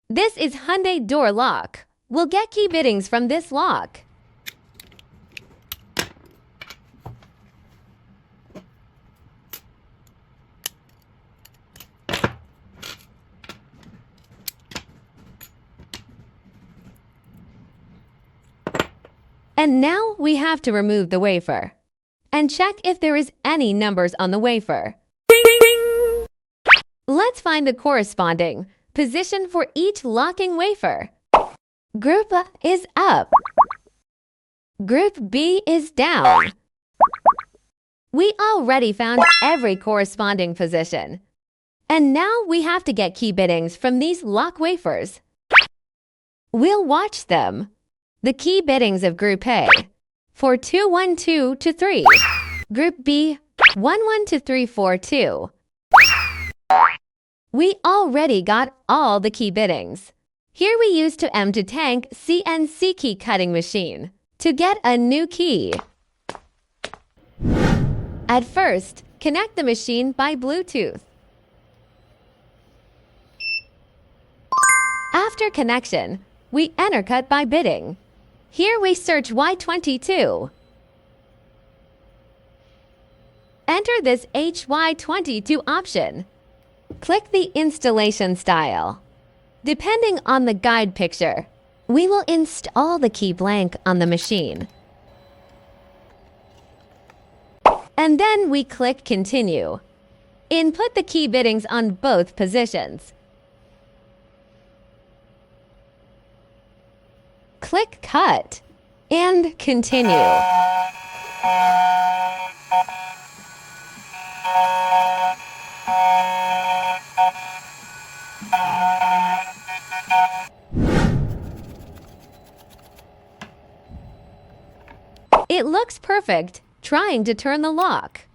This is Hyundai door lock. We'll get key bittings from this lock. And now we have to remove the wafer and check if there is any numbers on the wafer. Ding, ding, ding. Let's find the corresponding position for each locking wafer. Group A is up. Group B is down. We already found every corresponding position. And now we have to get key bittings from these lock wafers. We'll watch them. The key bittings of Group A, 4212 to 3. Group B, 11 to 342. We already got all the key bittings. Here we use to M to tank CNC key cutting machine to get a new key. At first, connect the machine by Bluetooth. After connection, we intercut by bitting. Here we search HY22. Enter this HY22 option. Click the installation style. Depending on the guide picture, we will install the key blank on the machine. And then we click Continue. Input the key bittings on both positions. Click Cut and Continue. It looks perfect. Trying to turn the lock.